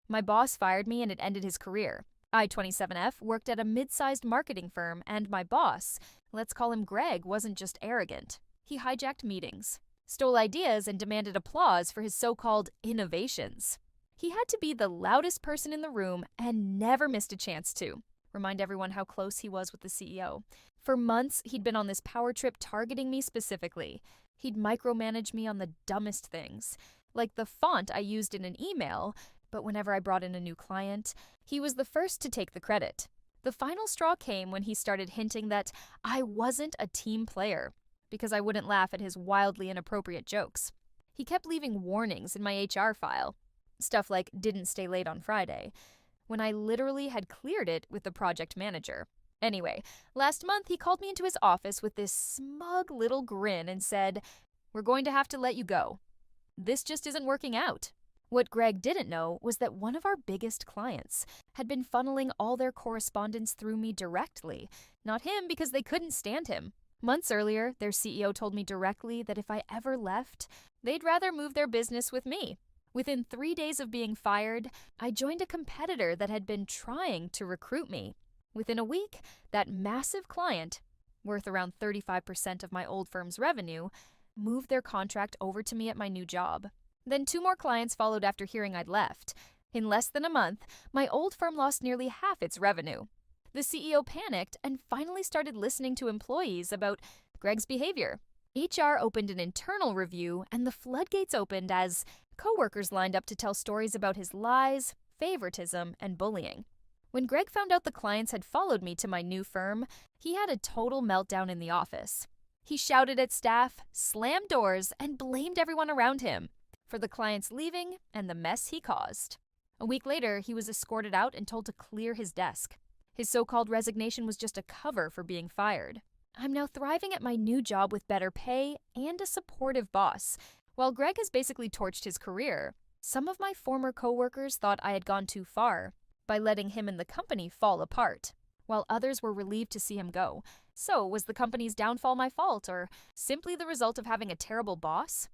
My boss fired me and it ended his career. I-27F worked at a mid-sized marketing firm, and my boss, let's call him Greg, wasn't just arrogant. He hijacked meetings, stole ideas, and demanded applause for his so-called innovations. He had to be the loudest person in the room and never missed a chance to remind everyone how close he was with the CEO. For months, he'd been on this power trip targeting me specifically. He'd micromanage me on the dumbest things, like the font I used in an email, but whenever I brought in a new client, he was the first to take the credit. The final straw came when he started hinting that I wasn't a team player because I wouldn't laugh at his wildly inappropriate jokes. He kept leaving warnings in my HR file, stuff like didn't stay late on Friday, when I literally had cleared it with the project manager. Anyway, last month he called me into his office with this smug little grin and said, "We're going to have to let you go. This just isn't working out." What Greg didn't know was that one of our biggest clients had been funneling all their correspondence through me directly, not him because they couldn't stand him. Months earlier, their CEO told me directly that if I ever left, they'd rather move their business with me. Within 3 days of being fired, I joined a competitor that had been trying to recruit me. Within a week, that massive client, worth around 35% of my old firm's revenue, moved their contract over to me at my new job. Then 2 more clients followed after hearing I'd left. In less than a month, my old firm lost nearly half its revenue. The CEO panicked and finally started listening to employees about Greg's behavior. HR opened an internal review, and the floodgates opened as coworkers lined up to tell stories about his lies, favoritism, and bullying. When Greg found out the clients had followed me to my new firm, he had a total meltdown in the office. He shouted at staff, slammed doors, and blamed everyone around him for the clients leaving and the mess he caused. A week later, he was escorted out and told to clear his desk. His so-called resignation was just a cover for being fired. I'm now thriving at my new job with better pay and a supportive boss. While Greg has basically torched his career, some of my former coworkers thought I had gone too far by letting him and the company fall apart, while others were relieved to see him go. So, was the company's downfall my fault, or simply the result of having a terrible boss?